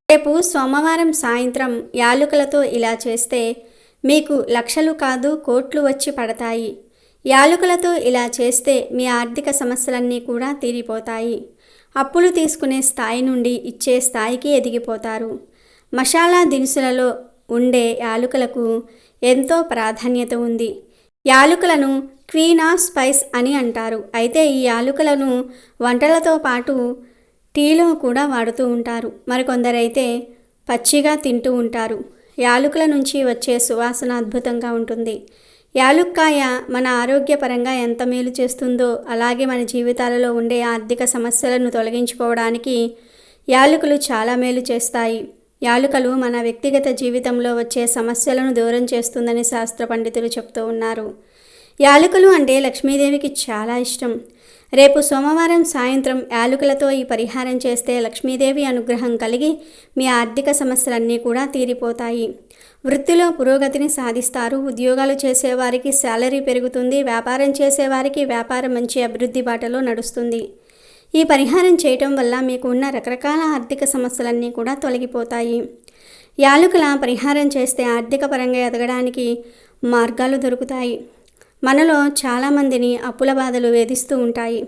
రేపు సోమవారం సాయంత్రం యాలుకలతో ఇలా చేస్తే మీకు లక్షలు కాదు కోట్లు వచ్చి పడతాయి. యాలుకలతో ఇలా చేస్తే మీ ఆర్థిక సమస్యలన్నీ కూడా తీరిపోతాయి. అప్పులు తీసుకునే స్థాయి నుండి ఇచ్చే స్థాయికి ఎదిగిపోతారు. మసాలా దినుసులలో ఉండే యాలుకలకు ఎంతో ప్రాధాన్యత ఉంది. యాలుకలను క్వీన్ ఆఫ్ స్పైస్ అని అంటారు. అయితే ఈ యాలుకలను వంటలతో పాటు టీలో కూడా వాడుతూ ఉంటారు. మరికొందరైతే పచ్చిగా తింటూ ఉంటారు. యాలుకల నుంచి వచ్చే సువాసన అద్భుతంగా ఉంటుంది. యాలుక్కాయ మన ఆరోగ్యపరంగా ఎంత మేలు చేస్తుందో అలాగే మన జీవితాలలో ఉండే ఆర్థిక సమస్యలను తొలగించుకోవడానికి యాలకులు చాలా మేలు చేస్తాయి. యాలకులు మన వ్యక్తిగత జీవితంలో వచ్చే సమస్యలను దూరం చేస్తుందని శాస్త్ర పండితులు చెప్తూ ఉన్నారు. యాలకులు అంటే లక్ష్మీదేవికి చాలా ఇష్టం. రేపు సోమవారం సాయంత్రం యాలకులతో ఈ పరిహారం చేస్తే లక్ష్మీదేవి అనుగ్రహం కలిగి మీ ఆర్థిక సమస్యలన్నీ కూడా తీరిపోతాయి. వృత్తిలో పురోగతిని సాధిస్తారు. ఉద్యోగాలు చేసేవారికి శాలరీ పెరుగుతుంది. వ్యాపారం చేసేవారికి వ్యాపారం మంచి అభివృద్ధి బాటలో నడుస్తుంది. ఈ పరిహారం చేయటం వల్ల మీకు ఉన్న రకరకాల ఆర్థిక సమస్యలన్నీ కూడా తొలగిపోతాయి. యాలకుల పరిహారం చేస్తే ఆర్థిక పరంగా ఎదగడానికి మార్గాలు దొరుకుతాయి. మనలో చాలామందిని అప్పుల బాధలు వేధిస్తూ ఉంటాయి.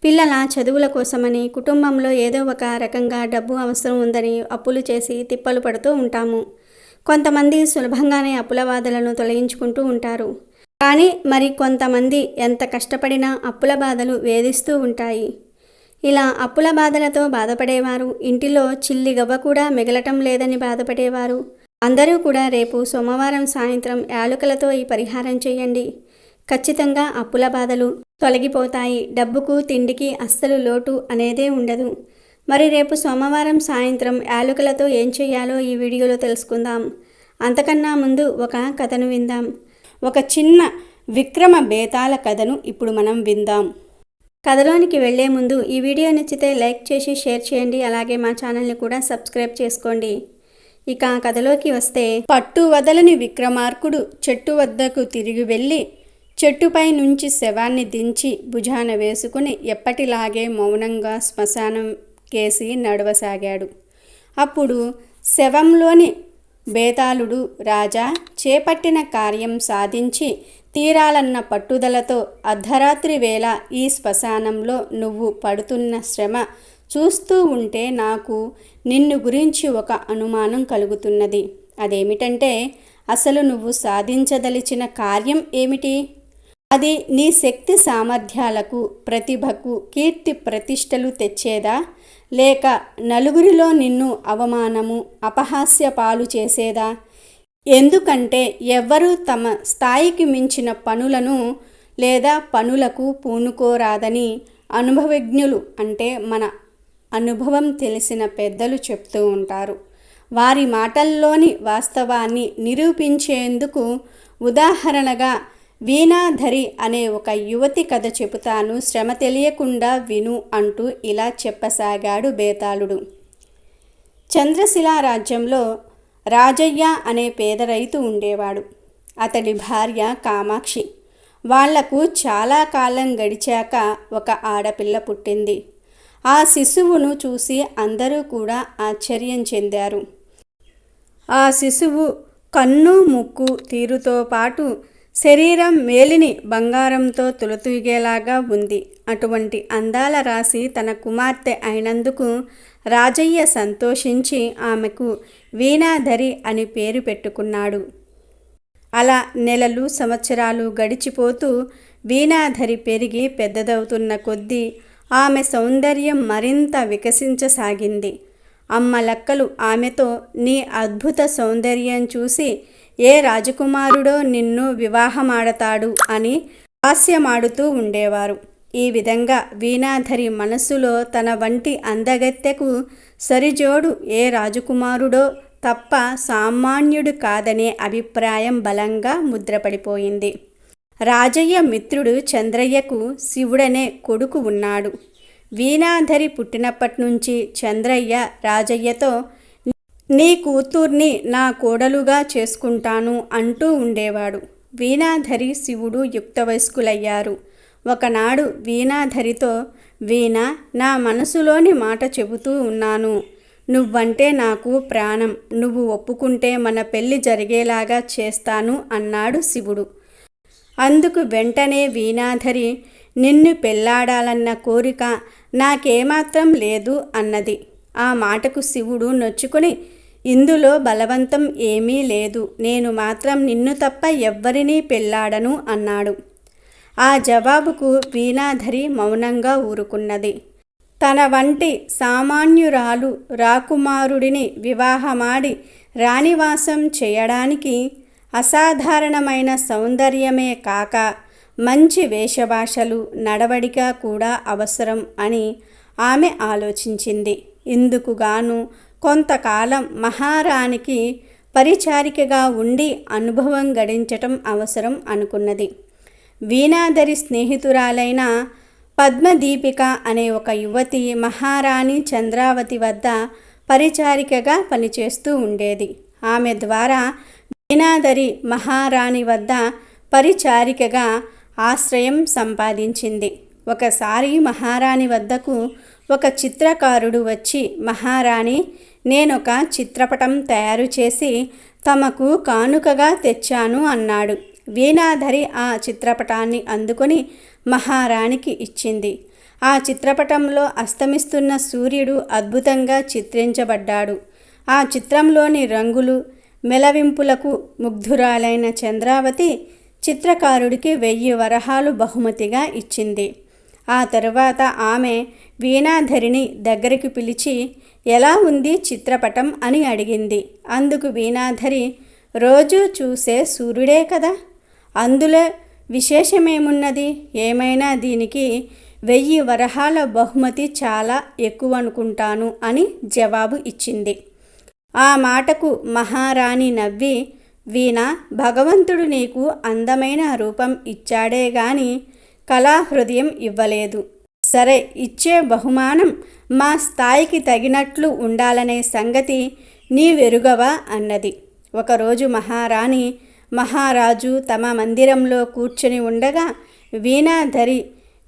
పిల్లల చదువుల కోసమని కుటుంబంలో ఏదో ఒక రకంగా డబ్బు అవసరం ఉందని అప్పులు చేసి తిప్పలు పడుతూ ఉంటాము. కొంతమంది సులభంగానే అప్పుల బాధలను తొలగించుకుంటూ ఉంటారు. కానీ మరి కొంతమంది ఎంత కష్టపడినా అప్పుల బాధలు వేధిస్తూ ఉంటాయి. ఇలా అప్పుల బాధలతో బాధపడేవారు, ఇంటిలో చిల్లి గవ్వ కూడా మిగలటం లేదని బాధపడేవారు అందరూ కూడా రేపు సోమవారం సాయంత్రం యాలకులతో ఈ పరిహారం చేయండి. ఖచ్చితంగా అప్పుల బాధలు తొలగిపోతాయి. డబ్బుకు తిండికి అస్సలు లోటు అనేదే ఉండదు. మరి రేపు సోమవారం సాయంత్రం యాలకులతో ఏం చేయాలో ఈ వీడియోలో తెలుసుకుందాం. అంతకన్నా ముందు ఒక కథను విందాం. ఒక చిన్న విక్రమ బేతాళ కథను ఇప్పుడు మనం విందాం. కథలోనికి వెళ్లే ముందు ఈ వీడియో నచ్చితే లైక్ చేసి షేర్ చేయండి. అలాగే మా ఛానల్ని కూడా సబ్స్క్రైబ్ చేసుకోండి. ఇక కథలోకి వస్తే, పట్టు వదలని విక్రమార్కుడు చెట్టు వద్దకు తిరిగి వెళ్ళి చెట్టుపై నుంచి శవాన్ని దించి భుజాన వేసుకుని ఎప్పటిలాగే మౌనంగా శ్మశానం కేసి నడవసాగాడు. అప్పుడు శవంలోని బేతాళుడు, రాజా, చేపట్టిన కార్యం సాధించి తీరాలన్న పట్టుదలతో అర్ధరాత్రి వేళ ఈ శ్మశానంలో నువ్వు పడుతున్న శ్రమ చూస్తూ ఉంటే నాకు నిన్ను గురించి ఒక అనుమానం కలుగుతున్నది. అదేమిటంటే, అసలు నువ్వు సాధించదలిచిన కార్యం ఏమిటి? అది నీ శక్తి సామర్థ్యాలకు, ప్రతిభకు కీర్తి ప్రతిష్టలు తెచ్చేదా, లేక నలుగురిలో నిన్ను అవమానము, అపహాస్య పాలు చేసేదా? ఎందుకంటే ఎవ్వరూ తమ స్థాయికి మించిన పనులను లేదా పనులకు పూనుకోరాదని అనుభవజ్ఞులు, అంటే మన అనుభవం తెలిసిన పెద్దలు చెప్తూ ఉంటారు. వారి మాటల్లోని వాస్తవాన్ని నిరూపించేందుకు ఉదాహరణగా వీణాధరి అనే ఒక యువతి కథ చెబుతాను, శ్రమ తెలియకుండా విను అంటూ ఇలా చెప్పసాగాడు బేతాళుడు. చంద్రశిలా రాజ్యంలో రాజయ్య అనే పేద రైతు ఉండేవాడు. అతడి భార్య కామాక్షి. వాళ్లకు చాలా కాలం గడిచాక ఒక ఆడపిల్ల పుట్టింది. ఆ శిశువును చూసి అందరూ కూడా ఆశ్చర్యం చెందారు. ఆ శిశువు కన్ను, ముక్కు, తీరుతో పాటు శరీరం మేలిని బంగారంతో తులతూగేలాగా ఉంది. అటువంటి అందాల రాశి తన కుమార్తె అయినందుకు రాజయ్య సంతోషించి ఆమెకు వీణాధరి అని పేరు పెట్టుకున్నాడు. అలా నెలలు, సంవత్సరాలు గడిచిపోతూ వీణాధరి పెరిగి పెద్దదవుతున్న కొద్దీ ఆమె సౌందర్యం మరింత వికసించసాగింది. అమ్మ లక్కలు ఆమెతో, నీ అద్భుత సౌందర్యం చూసి ఏ రాజకుమారుడో నిన్ను వివాహమాడతాడు అని హాస్యమాడుతూ ఉండేవారు. ఈ విధంగా వీణాధరి మనస్సులో తన వంటి అందగత్తెకు సరిజోడు ఏ రాజకుమారుడో తప్ప సామాన్యుడు కాదనే అభిప్రాయం బలంగా ముద్రపడిపోయింది. రాజయ్య మిత్రుడు చంద్రయ్యకు శివుడనే కొడుకు ఉన్నాడు. వీణాధరి పుట్టినప్పటి నుంచి చంద్రయ్య రాజయ్యతో, నీ కూతుర్ని నా కోడలుగా చేసుకుంటాను అంటూ ఉండేవాడు. వీణాధరి, శివుడు యుక్త వయస్కులయ్యారు. ఒకనాడు వీణాధరితో, వీణా, నా మనసులోని మాట చెబుతూ ఉన్నాను. నువ్వంటే నాకు ప్రాణం. నువ్వు ఒప్పుకుంటే మన పెళ్లి జరిగేలాగా చేస్తాను అన్నాడు శివుడు. అందుకు వెంటనే వీణాధరి, నిన్ను పెళ్లాడాలన్న కోరిక నాకేమాత్రం లేదు అన్నది. ఆ మాటకు శివుడు నొచ్చుకొని, ఇందులో బలవంతం ఏమీ లేదు. నేను మాత్రం నిన్ను తప్ప ఎవ్వరినీ పెళ్లాడను అన్నాడు. ఆ జవాబుకు వీణాధరి మౌనంగా ఊరుకున్నది. తన వంటి సామాన్యురాలు రాకుమారుడిని వివాహమాడి రాణివాసం చేయడానికి అసాధారణమైన సౌందర్యమే కాక మంచి వేషభాషలు, నడవడిక కూడా అవసరం అని ఆమె ఆలోచించింది. ఇందుకుగాను కొంతకాలం మహారాణికి పరిచారికగా ఉండి అనుభవం గడించటం అవసరం అనుకున్నది. వీణాధరి స్నేహితురాలైన పద్మదీపిక అనే ఒక యువతి మహారాణి చంద్రావతి వద్ద పరిచారికగా పనిచేస్తూ ఉండేది. ఆమె ద్వారా వీణాధరి మహారాణి వద్ద పరిచారికగా ఆశ్రయం సంపాదించింది. ఒకసారి మహారాణి వద్దకు ఒక చిత్రకారుడు వచ్చి, మహారాణి, నేనొక చిత్రపటం తయారు చేసి తమకు కానుకగా తెచ్చాను అన్నాడు. వీణాధరి ఆ చిత్రపటాన్ని అందుకొని మహారాణికి ఇచ్చింది. ఆ చిత్రపటంలో అస్తమిస్తున్న సూర్యుడు అద్భుతంగా చిత్రించబడ్డాడు. ఆ చిత్రంలోని రంగులు, మెలవింపులకు ముగ్ధురాలైన చంద్రావతి చిత్రకారుడికి 1000 వరహాలు బహుమతిగా ఇచ్చింది. ఆ తరువాత ఆమె వీణాధరిని దగ్గరికి పిలిచి, ఎలా ఉంది చిత్రపటం అని అడిగింది. అందుకు వీణాధరి, రోజూ చూసే సూర్యుడే కదా, అందులో విశేషమేమున్నది, ఏమైనా దీనికి 1000 వరహాల బహుమతి చాలా ఎక్కువ అనుకుంటాను అని జవాబు ఇచ్చింది. ఆ మాటకు మహారాణి నవ్వి, వీణ, భగవంతుడు నీకు అందమైన రూపం ఇచ్చాడే గాని కళాహృదయం ఇవ్వలేదు. సరే, ఇచ్చే బహుమానం మా స్థాయికి తగినట్లు ఉండాలనే సంగతి నీవెరుగవా అన్నది. ఒకరోజు మహారాణి, మహారాజు తమ మందిరంలో కూర్చుని ఉండగా వీణాధరి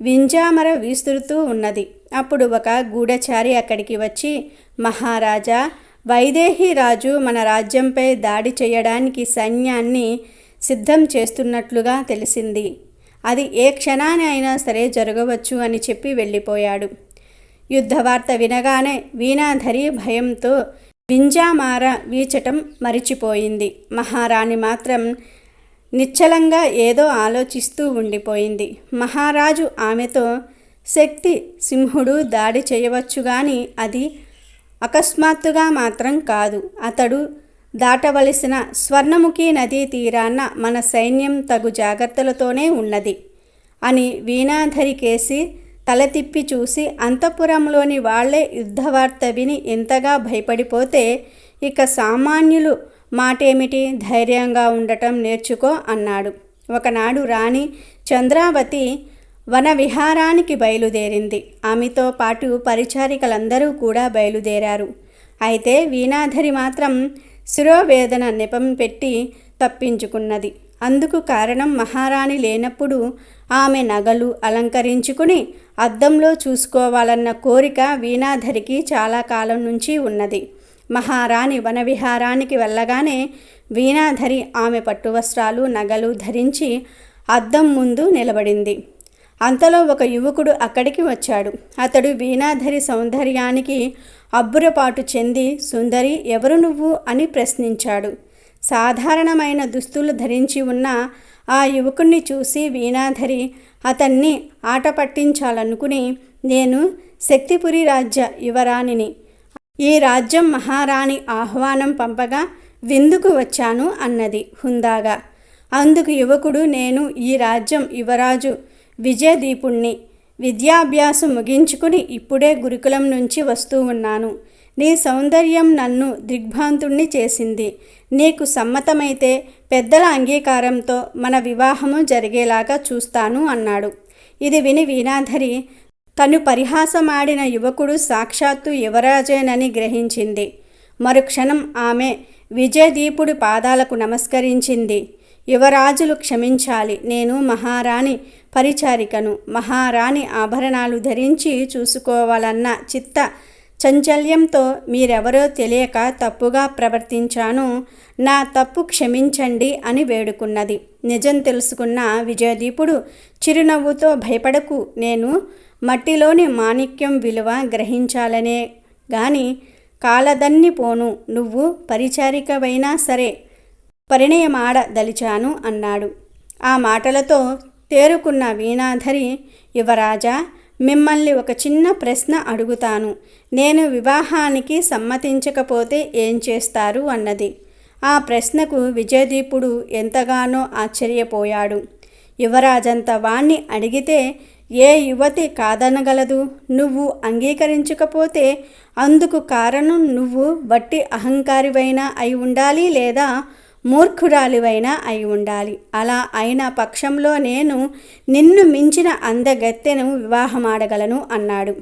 వింజామర విసురుతూ ఉన్నది. అప్పుడు ఒక గూఢచారి అక్కడికి వచ్చి, మహారాజా, వైదేహి రాజు మన రాజ్యంపై దాడి చేయడానికి సైన్యాన్ని సిద్ధం చేస్తున్నట్లుగా తెలిసింది. అది ఏ క్షణాన అయినా సరే జరగవచ్చు అని చెప్పి వెళ్ళిపోయాడు. యుద్ధవార్త వినగానే వీణాధరి భయంతో వింజామార వీచటం మరిచిపోయింది. మహారాణి మాత్రం నిశ్చలంగా ఏదో ఆలోచిస్తూ ఉండిపోయింది. మహారాజు ఆమెతో, శక్తి సింహుడు దాడి చేయవచ్చు కానీ అది అకస్మాత్తుగా మాత్రం కాదు. అతడు దాటవలసిన స్వర్ణముఖి నదీ తీరాన మన సైన్యం తగు జాగ్రత్తలతోనే ఉన్నది అని వీణాధరి కేసి తల తిప్పి చూసి, అంతఃపురంలోని వాళ్లే యుద్ధవార్త విని ఎంతగా భయపడిపోతే ఇక సామాన్యులు మాటేమిటి, ధైర్యంగా ఉండటం నేర్చుకో అన్నాడు. ఒకనాడు రాణి చంద్రావతి వన విహారానికి బయలుదేరింది. ఆమెతో పాటు పరిచారికలందరూ కూడా బయలుదేరారు. అయితే వీణాధరి మాత్రం శిరోవేదన నెపం పెట్టి తప్పించుకున్నది. అందుకు కారణం మహారాణి లేనప్పుడు ఆమె నగలు అలంకరించుకుని అద్దంలో చూసుకోవాలన్న కోరిక వీణాధరికి చాలా కాలం నుంచి ఉన్నది. మహారాణి వనవిహారానికి వెళ్ళగానే వీణాధరి ఆమె పట్టువస్త్రాలు, నగలు ధరించి అద్దం ముందు నిలబడింది. అంతలో ఒక యువకుడు అక్కడికి వచ్చాడు. అతడు వీణాధరి సౌందర్యానికి అబ్బురపాటు చెంది, సుందరి, ఎవరు నువ్వు అని ప్రశ్నించాడు. సాధారణమైన దుస్తులు ధరించి ఉన్న ఆ యువకుణ్ణి చూసి వీణాధరి అతన్ని ఆట పట్టించాలనుకుని, నేను శక్తిపురి రాజ్య యువరాణిని. ఈ రాజ్యం మహారాణి ఆహ్వానం పంపగా విందుకు వచ్చాను అన్నది హుందాగా. అందుకు యువకుడు, నేను ఈ రాజ్యం యువరాజు విజయదీపుణ్ణి. విద్యాభ్యాసం ముగించుకుని ఇప్పుడే గురుకులం నుంచి వస్తూ ఉన్నాను. నీ సౌందర్యం నన్ను దిగ్భ్రాంతుణ్ణి చేసింది. నీకు సమ్మతమైతే పెద్దల అంగీకారంతో మన వివాహము జరిగేలాగా చూస్తాను అన్నాడు. ఇది విని వీణాధరి తను పరిహాసమాడిన యువకుడు సాక్షాత్తు యువరాజేనని గ్రహించింది. మరుక్షణం ఆమె విజయదీపుడి పాదాలకు నమస్కరించింది. యువరాజులు క్షమించాలి, నేను మహారాణి పరిచారికను. మహారాణి ఆభరణాలు ధరించి చూసుకోవాలన్న చిత్త చంచల్యంతో మీరెవరో తెలియక తప్పుగా ప్రవర్తించాను, నా తప్పు క్షమించండి అని వేడుకున్నది. నిజం తెలుసుకున్న విజయదీపుడు చిరునవ్వుతో, భయపడకు, నేను మట్టిలోని మాణిక్యం విలువ గ్రహించాలనే గాని కాలదన్ని పోను, నువ్వు పరిచారికవైనా సరే పరిణయమాడదలిచాను అన్నాడు. ఆ మాటలతో తేరుకున్న వీణాధరి, యువరాజా, మిమ్మల్ని ఒక చిన్న ప్రశ్న అడుగుతాను. నేను వివాహానికి సమ్మతించకపోతే ఏం చేస్తారు అన్నది. ఆ ప్రశ్నకు విజయదీపుడు ఎంతగానో ఆశ్చర్యపోయాడు. యువరాజంత వాణ్ణి అడిగితే ఏ యువతి కాదనగలదు? నువ్వు అంగీకరించకపోతే అందుకు కారణం నువ్వు వట్టి అహంకారివైనా అయి ఉండాలి, లేదా మూర్ఖురాలివైనా అయి ఉండాలి. అలా అయిన పక్షంలో నేను నిన్ను మించిన అందగత్తెను వివాహమాడగలను అన్నాడు.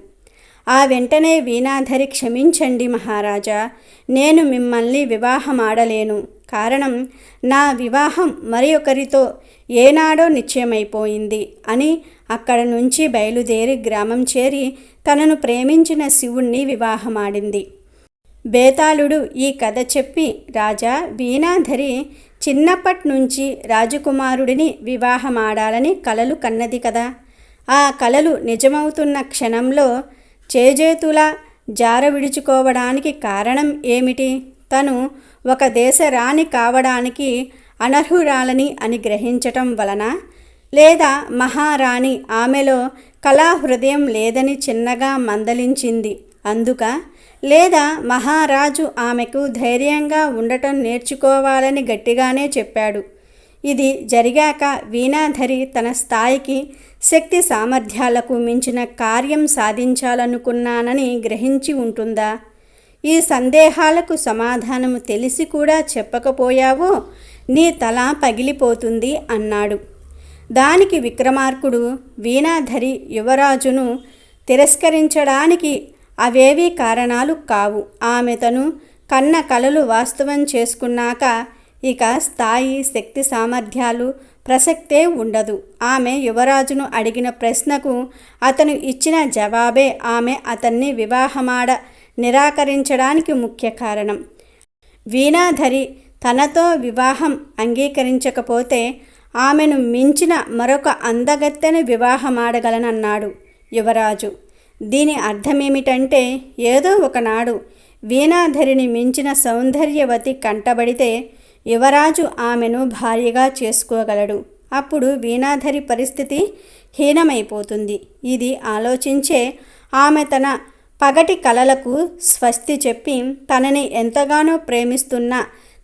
ఆ వెంటనే వీణాధరి, క్షమించండి మహారాజా, నేను మిమ్మల్ని వివాహమాడలేను. కారణం, నా వివాహం మరి ఒకరితో ఏనాడో నిశ్చయమైపోయింది అని అక్కడ నుంచి బయలుదేరి గ్రామం చేరి తనను ప్రేమించిన శివుణ్ణి వివాహమాడింది. బేతాళుడు ఈ కథ చెప్పి, రాజా, వీణాధరి చిన్నప్పటి నుంచి రాజకుమారుడిని వివాహమాడాలని కలలు కన్నది కదా. ఆ కలలు నిజమవుతున్న క్షణంలో చేజేతులా జార విడుచుకోవడానికి కారణం ఏమిటి? తను ఒక దేశ రాణి కావడానికి అనర్హురాలని అని గ్రహించటం వలన, లేదా మహారాణి ఆమెలో కళాహృదయం లేదని చిన్నగా మందలించింది అందుక, లేదా మహారాజు ఆమెకు ధైర్యంగా ఉండటం నేర్చుకోవాలని గట్టిగానే చెప్పాడు. ఇది జరిగాక వీణాధరి తన స్థాయికి, శక్తి సామర్థ్యాలకు మించిన కార్యం సాధించాలనుకున్నానని గ్రహించి ఉంటుందా? ఈ సందేహాలకు సమాధానము తెలిసి కూడా చెప్పకపోయావో నీ తల పగిలిపోతుంది అన్నాడు. దానికి విక్రమార్కుడు, వీణాధరి యువరాజును తిరస్కరించడానికి అవేవీ కారణాలు కావు. ఆమె తను కన్న కలలు వాస్తవం చేసుకున్నాక ఇక స్థాయి, శక్తి సామర్థ్యాలు ప్రసక్తే ఉండదు. ఆమె యువరాజును అడిగిన ప్రశ్నకు అతను ఇచ్చిన జవాబే ఆమె అతన్ని వివాహమాడ నిరాకరించడానికి ముఖ్య కారణం. వీణాధరి తనతో వివాహం అంగీకరించకపోతే ఆమెను మించిన మరొక అందగత్తెను వివాహమాడగలనన్నాడు యువరాజు. దీని అర్థమేమిటంటే, ఏదో ఒకనాడు వీణాధరిని మించిన సౌందర్యవతి కంటబడితే యువరాజు ఆమెను భార్యగా చేసుకోగలడు. అప్పుడు వీణాధరి పరిస్థితి హీనమైపోతుంది. ఇది ఆలోచించే ఆమె తన పగటి కలలకు స్వస్తి చెప్పి తనని ఎంతగానో ప్రేమిస్తున్న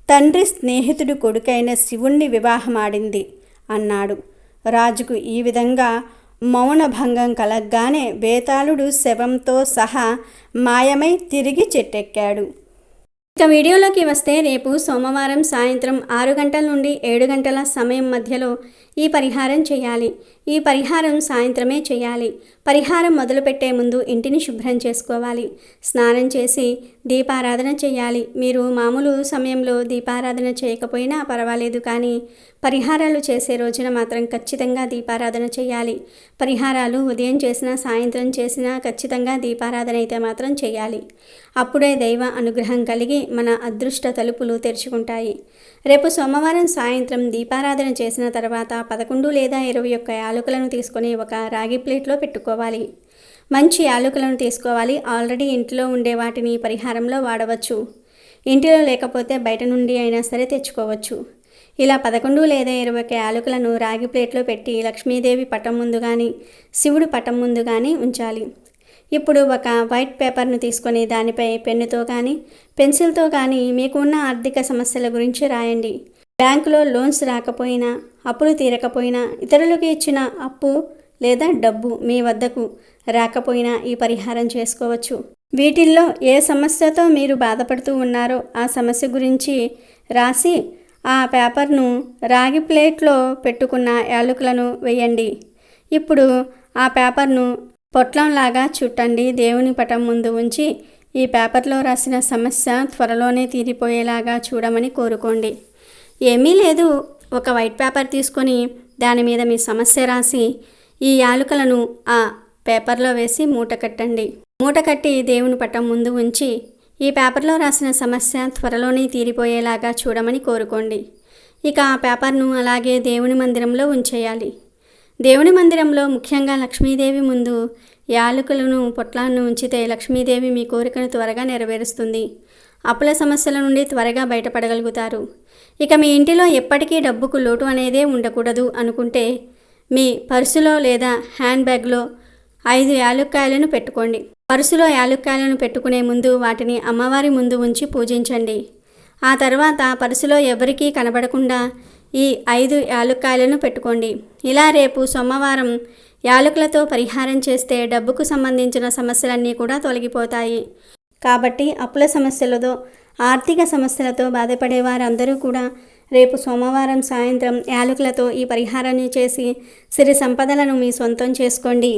తండ్రి స్నేహితుడి కొడుకైన శివుణ్ణి వివాహమాడింది అన్నాడు. రాజుకు ఈ విధంగా మౌనభంగం కలగ్గానే బేతాళుడు శవంతో సహా మాయమై తిరిగి చెట్టెక్కాడు. ఇక వీడియోలోకి వస్తే, రేపు సోమవారం సాయంత్రం 6 గంటల నుండి 7 గంటల సమయం మధ్యలో ఈ పరిహారం చేయాలి. ఈ పరిహారం సాయంత్రమే చేయాలి. పరిహారం మొదలుపెట్టే ముందు ఇంటిని శుభ్రం చేసుకోవాలి. స్నానం చేసి దీపారాధన చేయాలి. మీరు మామూలు సమయంలో దీపారాధన చేయకపోయినా పర్వాలేదు, కానీ పరిహారాలు చేసే రోజున మాత్రం ఖచ్చితంగా దీపారాధన చేయాలి. పరిహారాలు ఉదయం చేసినా సాయంత్రం చేసినా ఖచ్చితంగా దీపారాధన అయితే మాత్రం చేయాలి. అప్పుడే దైవ అనుగ్రహం కలిగి మన అదృష్ట తలుపులు తెరుచుకుంటాయి. రేపు సోమవారం సాయంత్రం దీపారాధన చేసిన తర్వాత 11 లేదా 21 యాలకులను తీసుకొని ఒక రాగి ప్లేట్లో పెట్టుకోవాలి. మంచి యాలకులను తీసుకోవాలి. ఆల్రెడీ ఇంట్లో ఉండే వాటిని పరిహారంలో వాడవచ్చు. ఇంటిలో లేకపోతే బయట నుండి అయినా సరే తెచ్చుకోవచ్చు. ఇలా 11 లేదా 21 యాలకులను రాగి ప్లేట్లో పెట్టి లక్ష్మీదేవి పటం ముందు కానీ, శివుడు పటం ముందు కానీ ఉంచాలి. ఇప్పుడు ఒక వైట్ పేపర్ను తీసుకొని దానిపై పెన్నుతో కానీ, పెన్సిల్తో కానీ మీకు ఉన్న ఆర్థిక సమస్యల గురించి రాయండి. బ్యాంకులో లోన్స్ రాకపోయినా, అప్పులు తీరకపోయినా, ఇతరులకు ఇచ్చిన అప్పు లేదా డబ్బు మీ వద్దకు రాకపోయినా ఈ పరిహారం చేసుకోవచ్చు. వీటిల్లో ఏ సమస్యతో మీరు బాధపడుతూ ఉన్నారో ఆ సమస్య గురించి రాసి ఆ పేపర్ను రాగి ప్లేట్లో పెట్టుకున్న యాలకులను వేయండి. ఇప్పుడు ఆ పేపర్ను పొట్లంలాగా చుట్టండి. దేవుని పటం ముందు ఉంచి ఈ పేపర్లో రాసిన సమస్య త్వరలోనే తీరిపోయేలాగా చూడమని కోరుకోండి. ఏమీ లేదు, ఒక వైట్ పేపర్ తీసుకొని దాని మీద మీ సమస్య రాసి ఈ యాలుకలను ఆ పేపర్లో వేసి మూట కట్టండి. మూట కట్టి దేవుని పటం ముందు ఉంచి ఈ పేపర్లో రాసిన సమస్య త్వరలోనే తీరిపోయేలాగా చూడమని కోరుకోండి. ఇక ఆ పేపర్ను అలాగే దేవుని మందిరంలో ఉంచేయాలి. దేవుని మందిరంలో ముఖ్యంగా లక్ష్మీదేవి ముందు యాలకులను పొట్లాన్ని ఉంచితే లక్ష్మీదేవి మీ కోరికను త్వరగా నెరవేరుస్తుంది. అప్పుల సమస్యల నుండి త్వరగా బయటపడగలుగుతారు. ఇక మీ ఇంటిలో ఎప్పటికీ డబ్బుకు లోటు అనేదే ఉండకూడదు అనుకుంటే మీ పర్సులో లేదా హ్యాండ్ బ్యాగ్లో 5 యాలుక్కాయలను పెట్టుకోండి. పర్సులో యాలుక్కాయలను పెట్టుకునే ముందు వాటిని అమ్మవారి ముందు ఉంచి పూజించండి. ఆ తర్వాత పర్సులో ఎవరికీ కనబడకుండా ఈ 5 యాలుక్కాయలను పెట్టుకోండి. ఇలా రేపు సోమవారం యాలకులతో పరిహారం చేస్తే డబ్బుకు సంబంధించిన సమస్యలన్నీ కూడా తొలగిపోతాయి. కాబట్టి అప్పుల సమస్యలతో ఆర్థిక సమస్యలతో బాధపడే వారందరూ కూడా రేపు సోమవారం సాయంత్రం యాలకులతో ఈ పరిహారాన్ని చేసి సిరి సంపదలను మీ సొంతం చేసుకోండి.